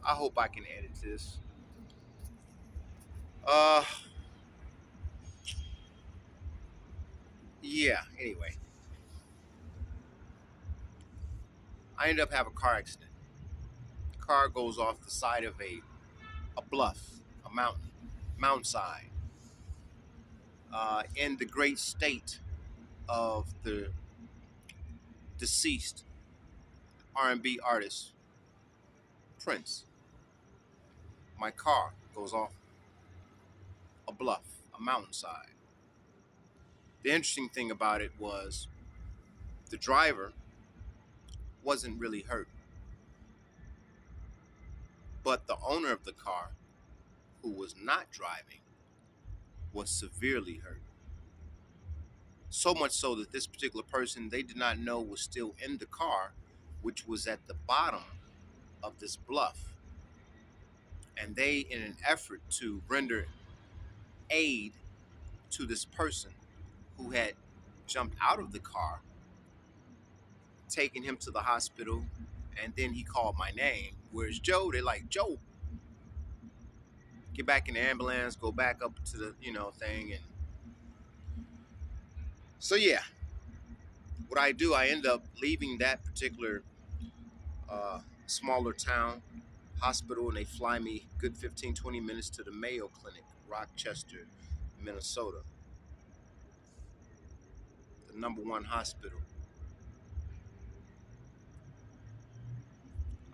I hope I can edit this. Uh, yeah. Anyway, I end up having a car accident. Car goes off the side of a bluff, a mountainside, in the great state of the deceased R&B artist Prince. My car goes off a bluff, a mountainside. The interesting thing about it was the driver wasn't really hurt, but the owner of the car, who was not driving, was severely hurt. So much so that this particular person they did not know was still in the car, which was at the bottom of this bluff. And they, in an effort to render aid to this person who had jumped out of the car, taking him to the hospital, and then he called my name. Where's Joe? They're like, Joe, get back in the ambulance, go back up to the, thing. And so, yeah, what I do, I end up leaving that particular smaller town hospital, and they fly me good 15, 20 minutes to the Mayo Clinic, Rochester, Minnesota, the #1 hospital.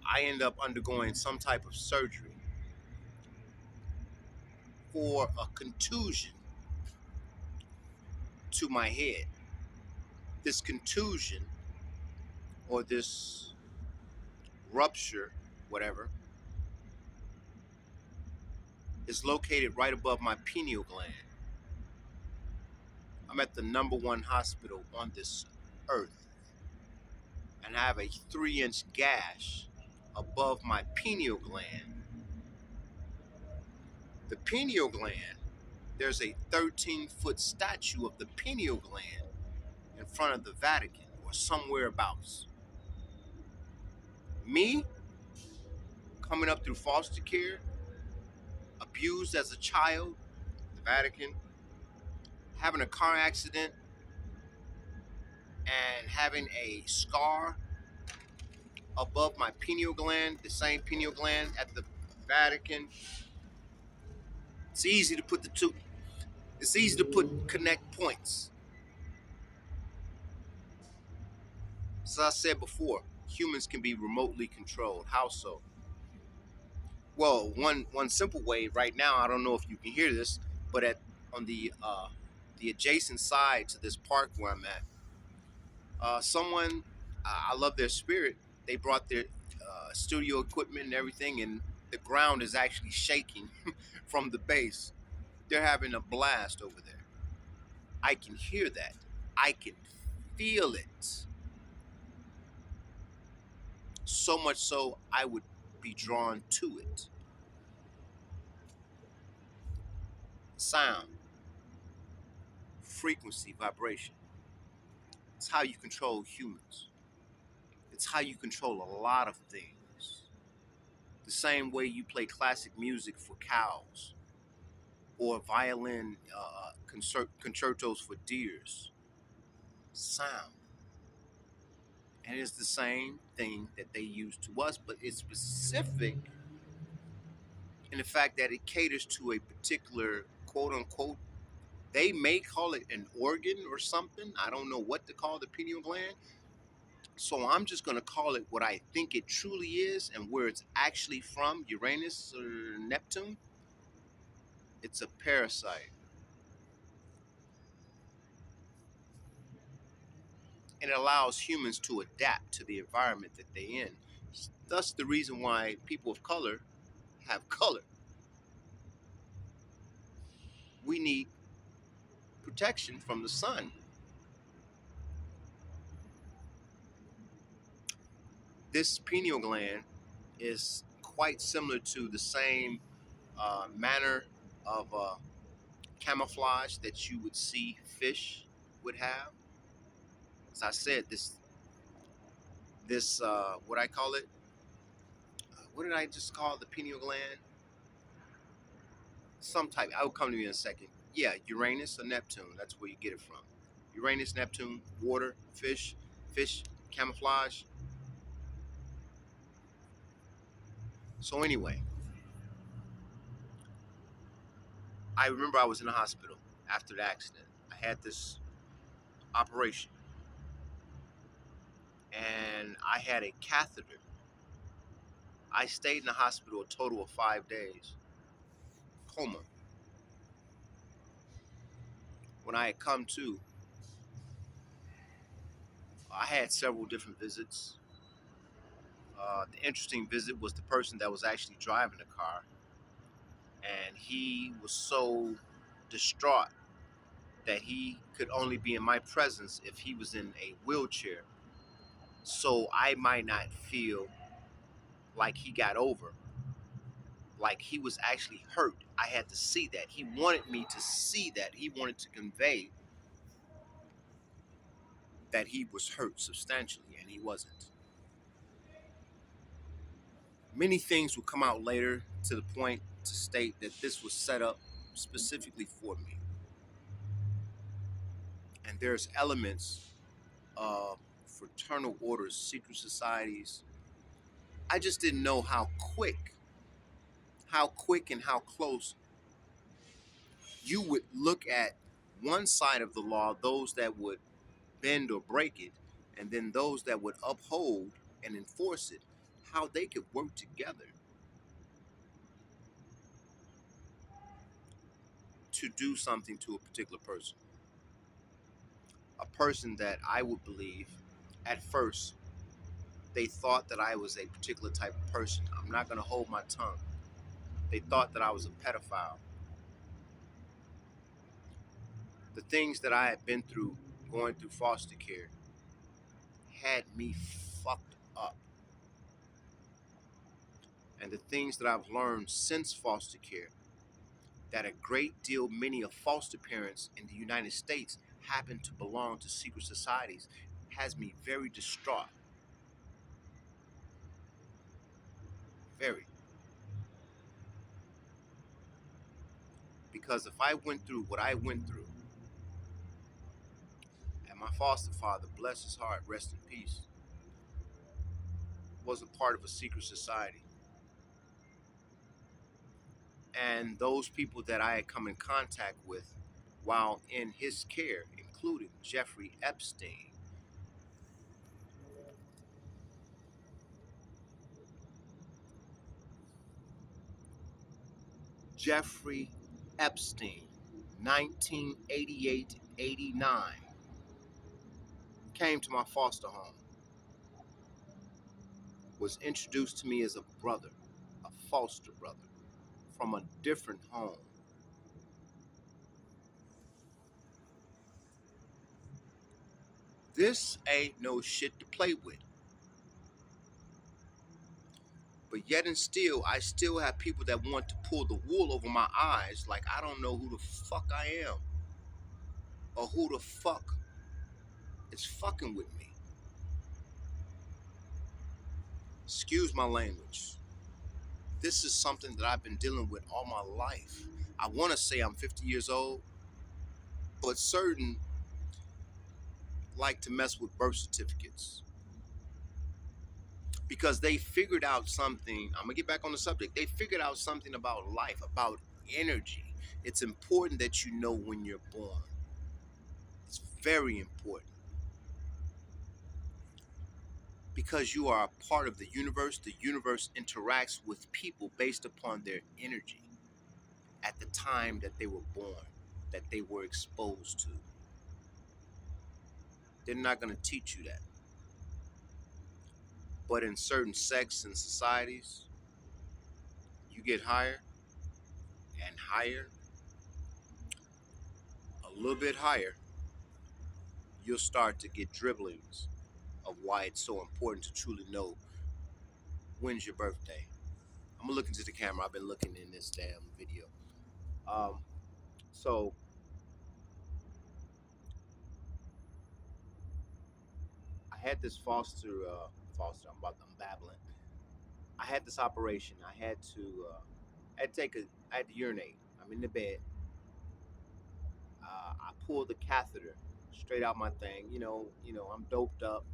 I end up undergoing some type of surgery for a contusion to my head. This contusion, or this rupture, whatever, is located right above my pineal gland. I'm at the #1 hospital on this earth, and I have a 3-inch gash above my pineal gland. The pineal gland, there's a 13-foot statue of the pineal gland in front of the Vatican or somewhere abouts. Me, coming up through foster care, abused as a child, the Vatican, having a car accident, and having a scar above my pineal gland, the same pineal gland at the Vatican. It's easy to put the two, it's easy to connect points. As I said before, humans can be remotely controlled. How so? Well, one simple way right now, I don't know if you can hear this, but on the adjacent side to this park where I'm at, someone, I love their spirit. They brought their studio equipment and everything, and the ground is actually shaking from the bass. They're having a blast over there. I can hear that. I can feel it. So much so, I would be drawn to it. Sound, frequency, vibration. It's how you control humans. It's how you control a lot of things. The same way you play classic music for cows, or violin concertos for deers. Sound. And it's the same thing that they use to us, but it's specific in the fact that it caters to a particular quote unquote, they may call it an organ or something. I don't know what to call the pineal gland. So I'm just going to call it what I think it truly is and where it's actually from, Uranus or Neptune. It's a parasite. And it allows humans to adapt to the environment that they're in. Thus the reason why people of color have color. We need protection from the sun. This pineal gland is quite similar to the same manner of camouflage that you would see fish would have. As I said, this what I call it, what did I just call it? The pineal gland? Some type. I'll come to you in a second. Yeah, Uranus or Neptune. That's where you get it from. Uranus, Neptune, water, fish, camouflage. So anyway, I remember I was in the hospital after the accident. I had this operation, and I had a catheter. I stayed in the hospital a total of 5 days, coma. When I had come to, I had several different visits. The interesting visit was the person that was actually driving the car, and he was so distraught that he could only be in my presence if he was in a wheelchair. So I might not feel like he got over, like he was actually hurt. I had to see that. He wanted me to see that. He wanted to convey that he was hurt substantially, and he wasn't. Many things would come out later to the point to state that this was set up specifically for me. And there's elements of fraternal orders, secret societies. I just didn't know how quick and how close you would look at one side of the law, those that would bend or break it, and then those that would uphold and enforce it, how they could work together to do something to a particular person. A person that I would believe at first they thought that I was a particular type of person. I'm not going to hold my tongue. They thought that I was a pedophile. The things that I had been through going through foster care had me fucked up. And the things that I've learned since foster care, that a great deal, many of foster parents in the United States happen to belong to secret societies, has me very distraught. Very. Because if I went through what I went through, and my foster father, bless his heart, rest in peace, was a part of a secret society. And those people that I had come in contact with while in his care, including Jeffrey Epstein. Jeffrey Epstein, 1988-89, came to my foster home, was introduced to me as a brother, a foster brother, from a different home. This ain't no shit to play with. But yet and still, I still have people that want to pull the wool over my eyes like I don't know who the fuck I am or who the fuck is fucking with me. Excuse my language. This is something that I've been dealing with all my life. I want to say I'm 50 years old, but certain like to mess with birth certificates because they figured out something. I'm gonna get back on the subject. They figured out something about life, about energy. It's important that you know when you're born. It's very important because you are a part of the universe. The universe interacts with people based upon their energy at the time that they were born, that they were exposed to. They're not going to teach you that. But in certain sects and societies, you get higher and higher, a little bit higher, you'll start to get dribblings of why it's so important to truly know when's your birthday. I'm gonna look into the camera. I've been looking in this damn video. Um, so I had this foster. I'm babbling. I had this operation. I had to take a, I had to urinate. I'm in the bed. I pulled the catheter straight out my thing. I'm doped up.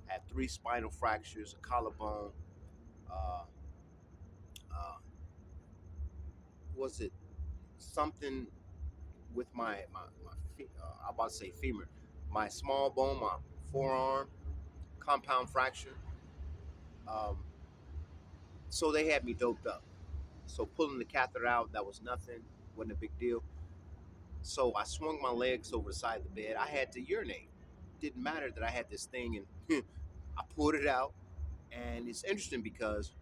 I had three spinal fractures, a collarbone. Uh, uh, was it something with I'm about to say femur, my small bone, my forearm, compound fracture. Um, so they had me doped up. So pulling the catheter out, that was nothing, wasn't a big deal. So I swung my legs over the side of the bed. I had to urinate. Didn't matter that I had this thing, and I pulled it out. And it's interesting because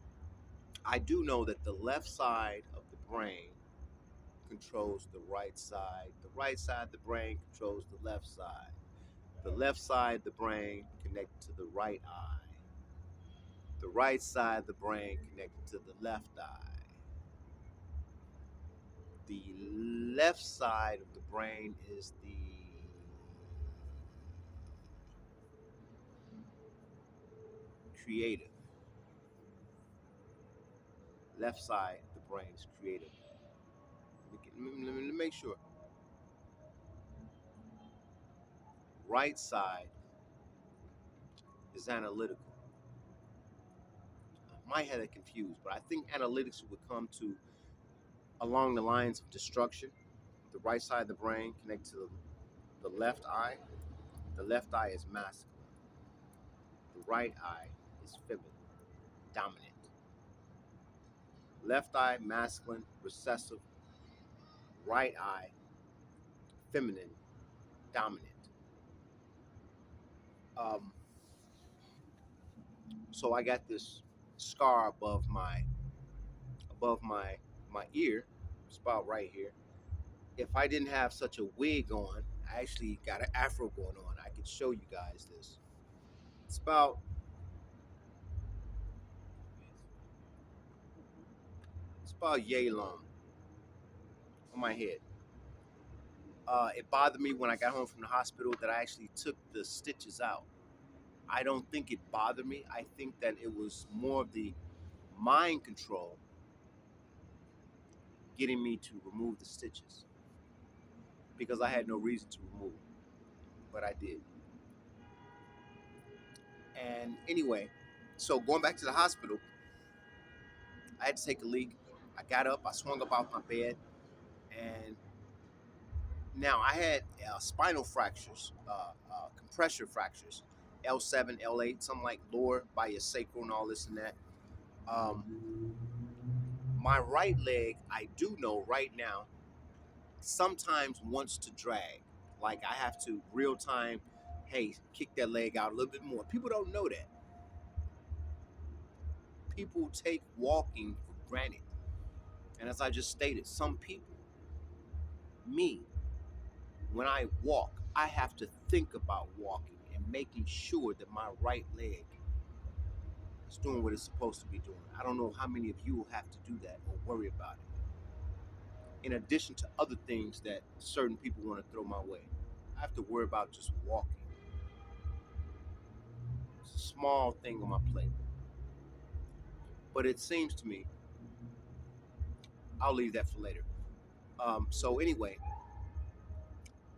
I do know that the left side of the brain controls the right side. The right side of the brain controls the left side. The left side of the brain connected to the right eye. The right side of the brain connected to the left eye. The left side of the brain is the creative. Left side of the brain is creative. Let me make sure. Right side is analytical. I might have it confused, but I think analytics would come to along the lines of destruction. The right side of the brain connected to the left eye. The left eye is masculine. The right eye is feminine, dominant. Left eye, masculine, recessive. Right eye, feminine, dominant. Um, so I got this scar above my ear. It's about right here. If I didn't have such a wig on, I actually got an afro going on. I could show you guys this. It's about yay long on my head. It bothered me when I got home from the hospital that I actually took the stitches out. I don't think it bothered me. I think that it was more of the mind control getting me to remove the stitches because I had no reason to remove them, but I did. And anyway, so going back to the hospital, I had to take a leak. I got up, I swung up off my bed, and now I had spinal fractures, compressor fractures, L7, L8, something like lower by your sacral and all this and that. Um, my right leg, I do know right now, sometimes wants to drag. Like I have to real time, hey, kick that leg out a little bit more. People don't know that. People take walking for granted. And as I just stated, some people, me, when I walk, I have to think about walking and making sure that my right leg is doing what it's supposed to be doing. I don't know how many of you will have to do that or worry about it. In addition to other things that certain people want to throw my way, I have to worry about just walking. It's a small thing on my plate. But it seems to me, I'll leave that for later. So anyway,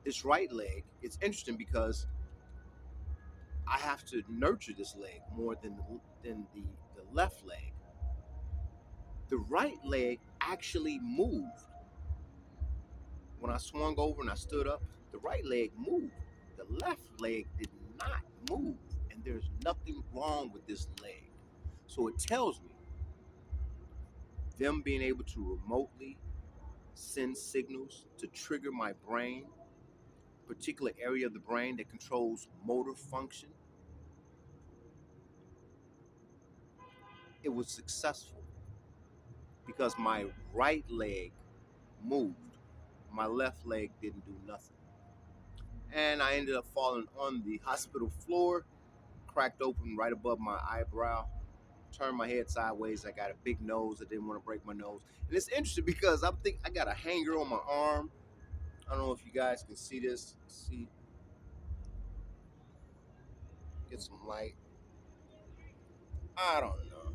this right leg, it's interesting because I have to nurture this leg more than the left leg. The right leg actually moved when I swung over and I stood up. The right leg moved. The left leg did not move, and there's nothing wrong with this leg. So it tells me them being able to remotely send signals to trigger my brain, particular area of the brain that controls motor function. It was successful because my right leg moved. My left leg didn't do nothing. And I ended up falling on the hospital floor, cracked open right above my eyebrow, turned my head sideways. I got a big nose. I didn't want to break my nose. And it's interesting because I got a hanger on my arm. I don't know if you guys can see this. See, get some light. I don't know.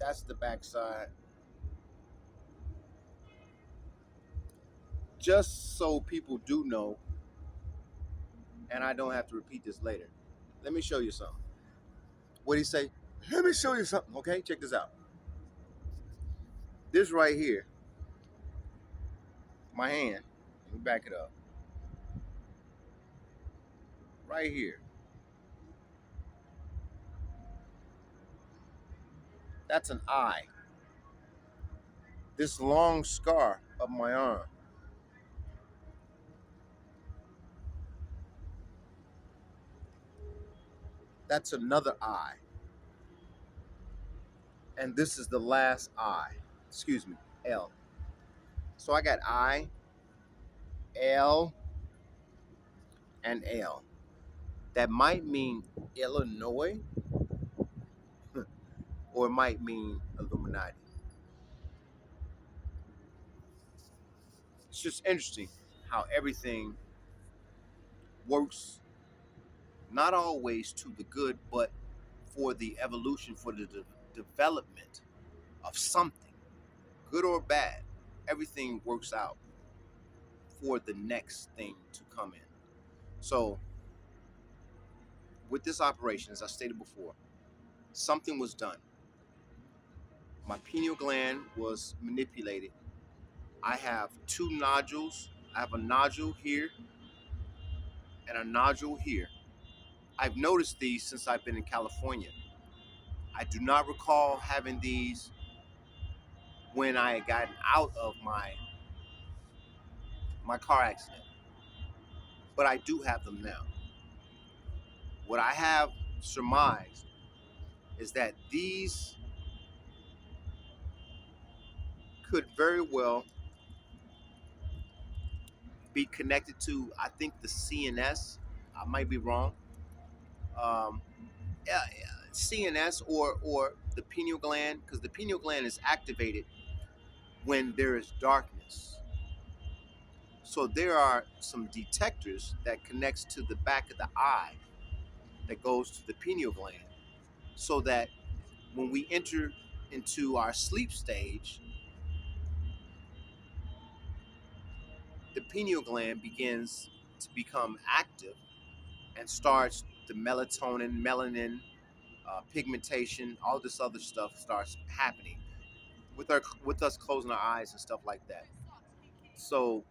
That's the backside. Just so people do know, and I don't have to repeat this later. Let me show you something. What do you say? Let me show you something. Okay, check this out. This right here, my hand. Let me back it up. Right here. That's an eye. This long scar up my arm. That's another eye. And this is the last eye. Excuse me, L. So I got I, L, and L. That might mean Illinois, or it might mean Illuminati. It's just interesting how everything works, not always to the good, but for the evolution, for the development of something, good or bad. Everything works out for the next thing to come in. So, with this operation, as I stated before, something was done. My pineal gland was manipulated. I have two nodules. I have a nodule here and a nodule here. I've noticed these since I've been in California. I do not recall having these when I had gotten out of my car accident, but I do have them now. What I have surmised is that these could very well be connected to, I think, the CNS. I might be wrong. Um, yeah, yeah, CNS or the pineal gland, because the pineal gland is activated when there is darkness. So there are some detectors that connects to the back of the eye that goes to the pineal gland, so that when we enter into our sleep stage, the pineal gland begins to become active and starts the melatonin, melanin, pigmentation, all this other stuff starts happening with us closing our eyes and stuff like that. So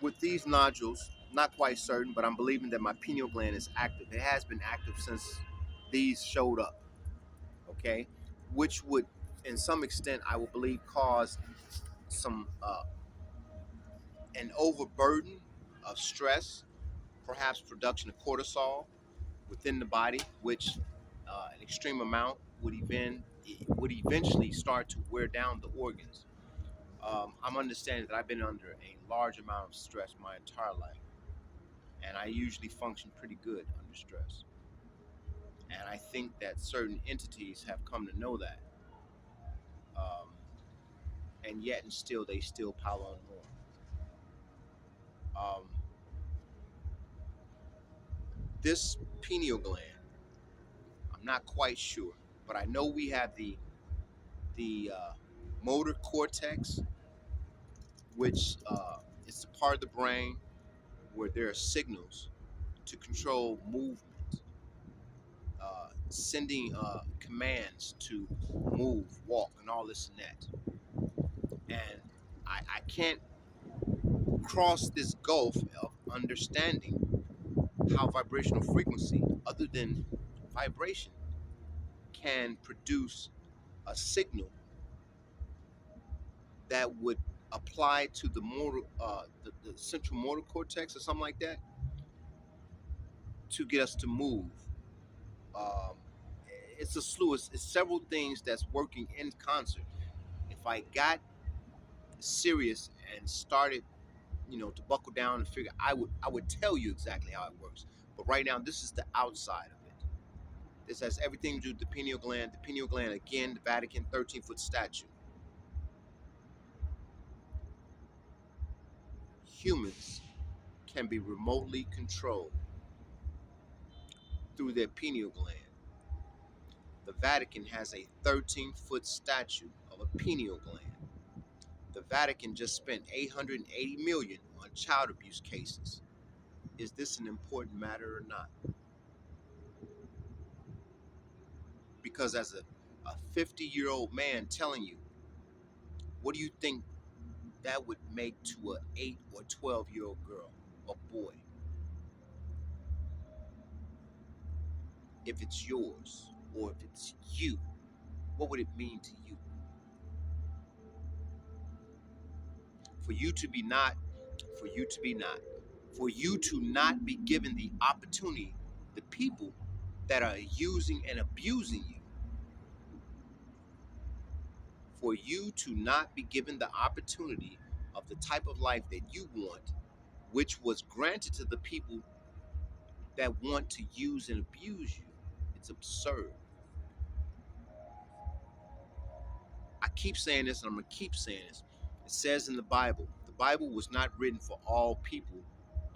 with these nodules, not quite certain, but I'm believing that my pineal gland is active. It has been active since these showed up. Okay, which would, in some extent, I would believe, cause some an overburden of stress, perhaps production of cortisol within the body, which an extreme amount would eventually start to wear down the organs. I'm understanding that I've been under a large amount of stress my entire life, and I usually function pretty good under stress. And I think that certain entities have come to know that, um, and yet and still they still pile on more. Um, this pineal gland, I'm not quite sure, but I know we have the motor cortex, which is the part of the brain where there are signals to control movement, sending commands to move, walk, and all this and that. And I can't cross this gulf of understanding how vibrational frequency, other than vibration, can produce a signal that would apply to the motor, the central motor cortex or something like that, to get us to move. Um, it's a slew. It's several things that's working in concert. If I got serious and started, to buckle down and figure, I would tell you exactly how it works. But right now, this is the outside of it. This has everything to do with the pineal gland. The pineal gland, again, the Vatican 13-foot statue. Humans can be remotely controlled through their pineal gland. The Vatican has a 13-foot statue of a pineal gland. The Vatican just spent 880 million on child abuse cases. Is this an important matter or not? Because as a 50-year-old man telling you, what do you think that would make to a 8 or 12-year-old girl or boy if it's yours or if it's you? What would it mean to you? For you to be not, for you to be not, for you to not be given the opportunity, the people that are using and abusing you, for you to not be given the opportunity of the type of life that you want, which was granted to the people that want to use and abuse you. It's absurd. I keep saying this and I'm going to keep saying this. It says in the Bible was not written for all people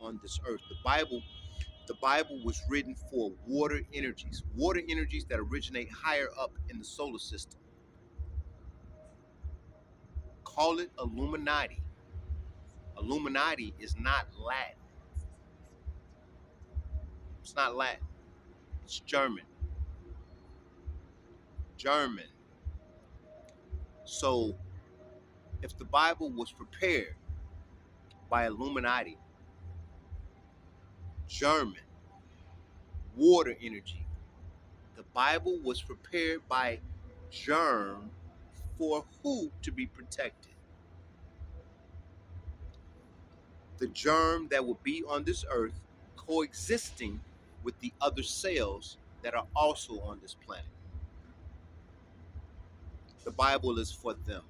on this earth. The Bible was written for water energies that originate higher up in the solar system. Call it Illuminati. Illuminati is not Latin. It's not Latin. It's German. German. So if the Bible was prepared by Illuminati, German, water energy, the Bible was prepared by germ for who to be protected? The germ that will be on this earth coexisting with the other cells that are also on this planet. The Bible is for them.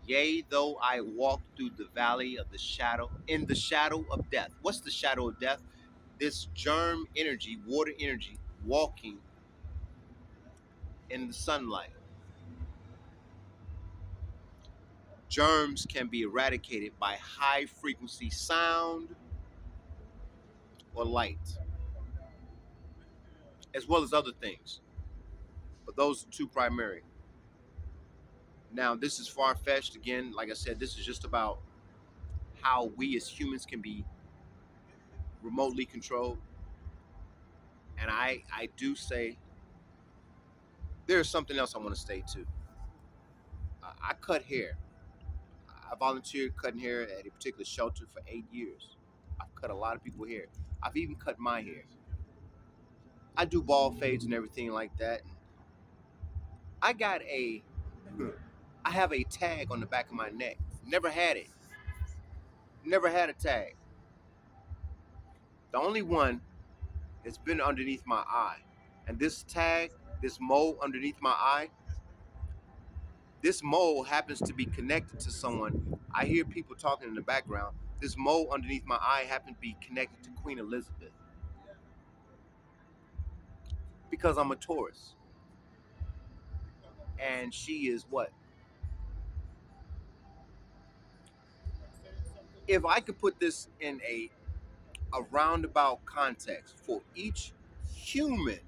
Yea, though I walk through the valley of the shadow, in the shadow of death. What's the shadow of death? This germ energy, water energy, walking in the sunlight. Germs can be eradicated by high frequency sound or light, as well as other things. But those are two primary. Now, this is far fetched. Again, like I said, this is just about how we as humans can be remotely controlled. And I do say there's something else I want to say too. I cut hair. I volunteered cutting hair at a particular shelter for 8 years. I've cut a lot of people's hair. I've even cut my hair. I do bald fades and everything like that. I got a, I have a tag on the back of my neck. Never had it. Never had a tag. The only one that's been underneath my eye. And this tag, this mole underneath my eye, this mole happens to be connected to someone. I hear people talking in the background. This mole underneath my eye happened to be connected to Queen Elizabeth because I'm a Taurus. And she is what? If I could put this in a roundabout context for human,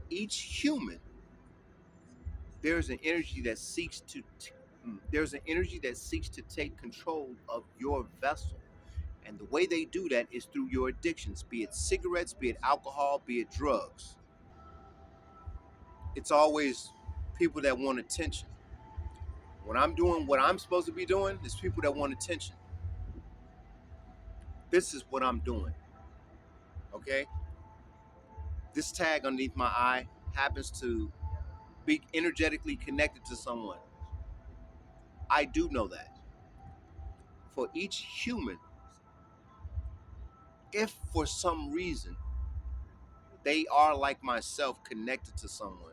each human, there's an energy that seeks to there's an energy that seeks to take control of your vessel. And the way they do that is through your addictions, be it cigarettes, be it alcohol, be it drugs. It's always people that want attention. When I'm doing what I'm supposed to be doing, there's people that want attention. This is what I'm doing. Okay? This tag underneath my eye happens to be energetically connected to someone. I do know that. For each human, if for some reason they are like myself connected to someone,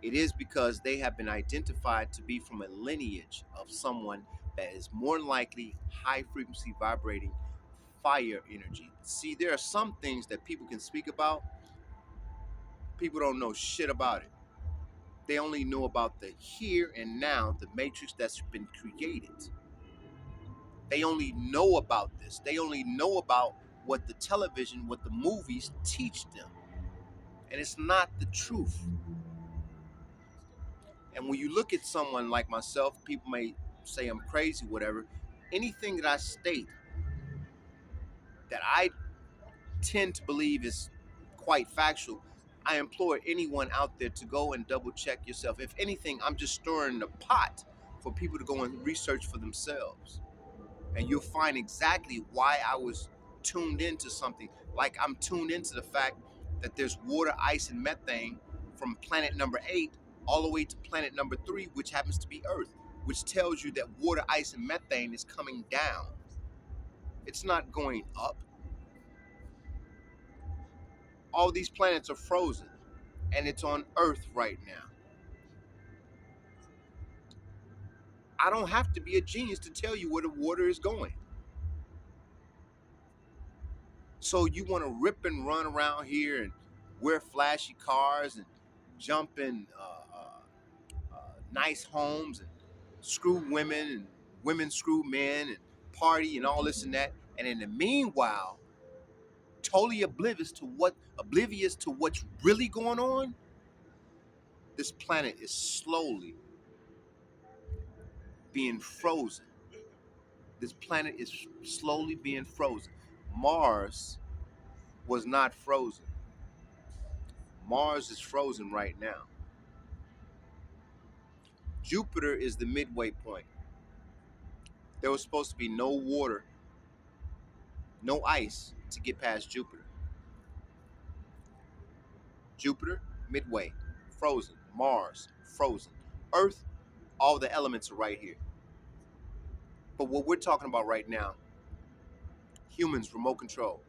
it is because they have been identified to be from a lineage of someone that is more likely high frequency vibrating fire energy. See, there are some things that people can speak about. People don't know shit about it. They only know about the here and now, the matrix that's been created. They only know about this. They only know about what the television, what the movies teach them. And it's not the truth. And when you look at someone like myself, people may say I'm crazy, whatever. Anything that I state that I tend to believe is quite factual, I implore anyone out there to go and double check yourself. If anything, I'm just stirring the pot for people to go and research for themselves. And you'll find exactly why I was tuned into something. Like I'm tuned into the fact that there's water, ice, and methane from planet number 8 all the way to planet number 3, which happens to be Earth, which tells you that water, ice, and methane is coming down. It's not going up. All these planets are frozen, and it's on Earth right now. I don't have to be a genius to tell you where the water is going. So you want to rip and run around here and wear flashy cars and jump in nice homes and screw women and women screw men and party and all this and that. And in the meanwhile, totally oblivious to what's really going on. This planet is slowly being frozen. This planet is slowly being frozen. Mars was not frozen. Mars is frozen right now. Jupiter is the midway point. There was supposed to be no water, no ice to get past Jupiter. Jupiter, midway, frozen. Mars, frozen. Earth, all the elements are right here. But what we're talking about right now, humans, remote control.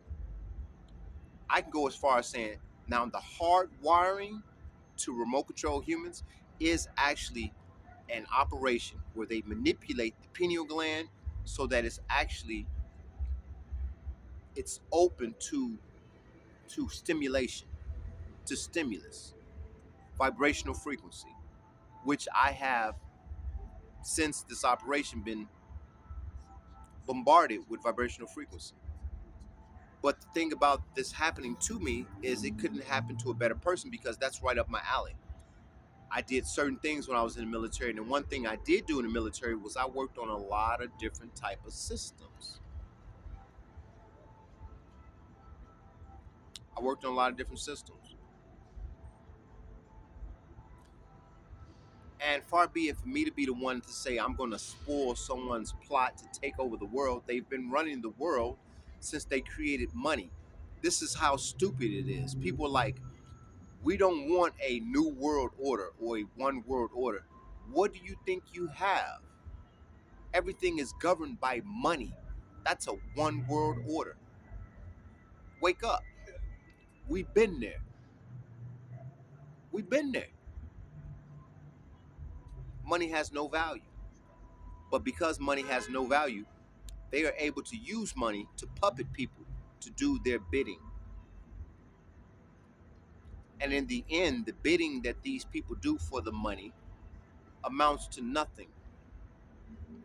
I can go as far as saying now the hard wiring to remote control humans is actually an operation where they manipulate the pineal gland so that it's open to stimulation, to stimulus, vibrational frequency, which I have since this operation been bombarded with vibrational frequency. But the thing about this happening to me is it couldn't happen to a better person because that's right up my alley. I did certain things when I was in the military, and the one thing I did do in the military was I worked on a lot of different type of systems. I worked on a lot of different systems. And far be it for me to be the one to say I'm going to spoil someone's plot to take over the world. They've been running the world since they created money. This is how stupid it is. People are like, we don't want a new world order or a one world order. What do you think you have? Everything is governed by money. That's a one world order. Wake up. We've been there. We've been there. Money has no value. But because money has no value, they are able to use money to puppet people to do their bidding. And in the end, the bidding that these people do for the money amounts to nothing.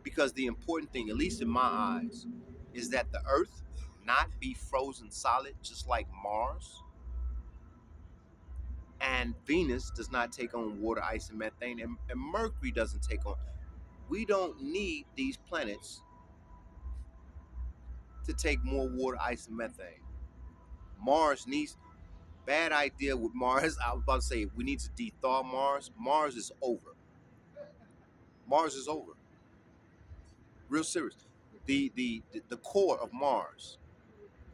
Because the important thing, at least in my eyes, is that the earth not be frozen solid just like Mars. And Venus does not take on water, ice, and methane, and Mercury doesn't take on. We don't need these planets to take more water, ice, and methane. Mars needs, bad idea with Mars. I was about to say we need to dethaw Mars. Mars is over. Mars is over. Real serious. The core of Mars,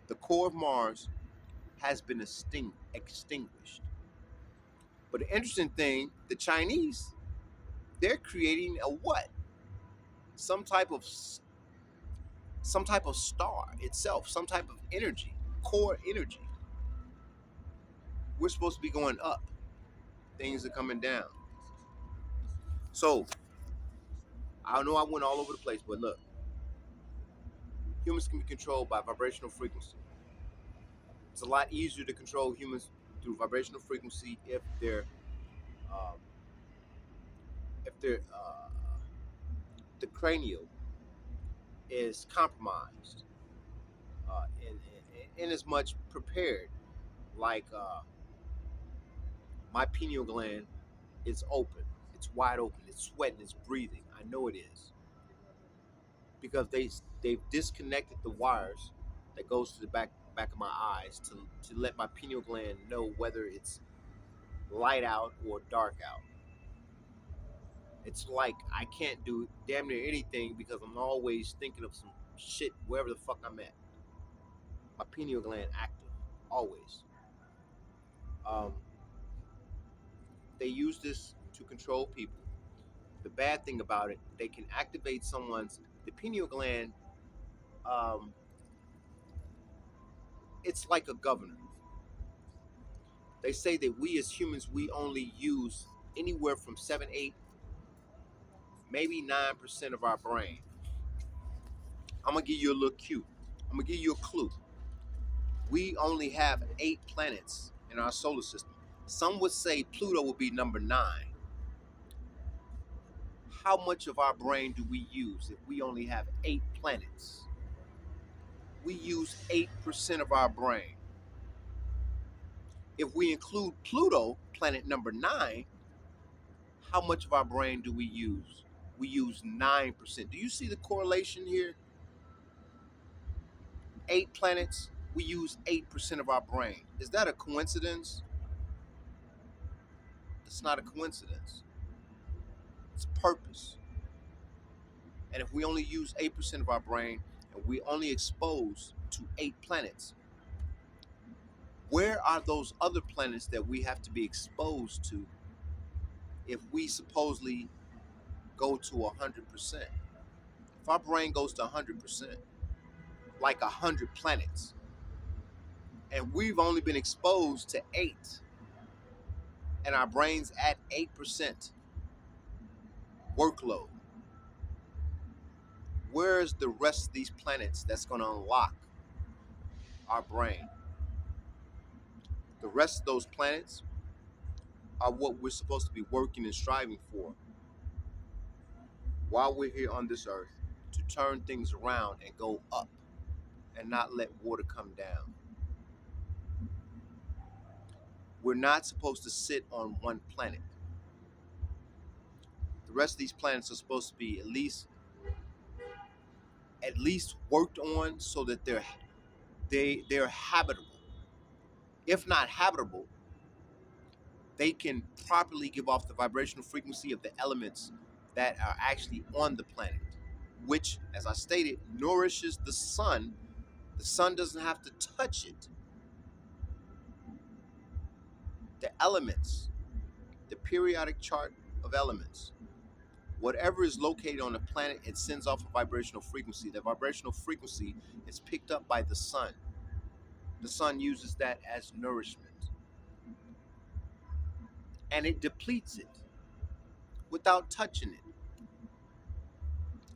the core of Mars has been extinguished. But the interesting thing, the Chinese, they're creating a what? Some type of star itself, some type of energy, core energy. We're supposed to be going up. Things are coming down. So I know I went all over the place, but look, humans can be controlled by vibrational frequency. It's a lot easier to control humans through vibrational frequency um, if they're the cranial, is compromised, in as much prepared. Like my pineal gland is open, it's wide open, it's sweating, it's breathing. I know it is because they've disconnected the wires that goes to the back of my eyes to let my pineal gland know whether it's light out or dark out. It's like I can't do damn near anything because I'm always thinking of some shit wherever the fuck I'm at. My pineal gland active, always. Um, they use this to control people. The bad thing about it, they can activate someone's the pineal gland. Um, it's like a governor. They say that we as humans we only use anywhere from 7, 8, maybe 9% of our brain. I'm gonna give you a little cue. I'm gonna give you a clue. We only have 8 planets in our solar system. Some would say Pluto will be number 9. How much of our brain do we use if we only have 8 planets? We use 8% of our brain. If we include Pluto, planet number 9, how much of our brain do we use? We use 9%. Do you see the correlation here? 8 planets, we use 8% of our brain. Is that a coincidence? It's not a coincidence. It's a purpose. And if we only use 8% of our brain and we only expose to 8 planets, where are those other planets that we have to be exposed to if we supposedly go to 100%? If our brain goes to 100%, like 100 planets, and we've only been exposed to 8, and our brain's at 8% workload, where's the rest of these planets that's going to unlock our brain? The rest of those planets are what we're supposed to be working and striving for while we're here on this earth, to turn things around and go up and not let water come down. We're not supposed to sit on one planet. The rest of these planets are supposed to be at least worked on so that they're habitable. If not habitable, they can properly give off the vibrational frequency of the elements that are actually on the planet, which, as I stated, nourishes the sun. The sun doesn't have to touch it. The elements, the periodic chart of elements, whatever is located on the planet, it sends off a vibrational frequency. The vibrational frequency is picked up by the sun. The sun uses that as nourishment, and it depletes it without touching it.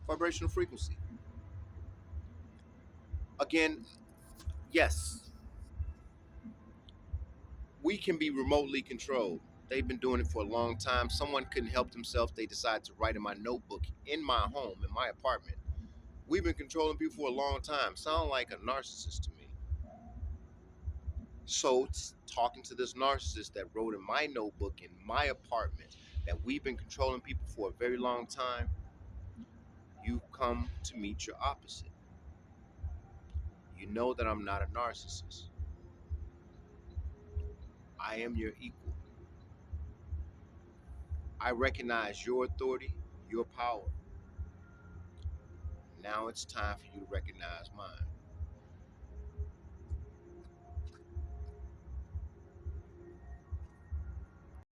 Vibrational frequency. Again, yes, we can be remotely controlled. They've been doing it for a long time. Someone couldn't help themselves. They decided to write in my notebook in my home, in my apartment. We've been controlling people for a long time. Sound like a narcissist to me. So, talking to this narcissist that wrote in my notebook in my apartment that we've been controlling people for a very long time, you come to meet your opposite. You know that I'm not a narcissist. I am your equal. I recognize your authority, your power. Now it's time for you to recognize mine.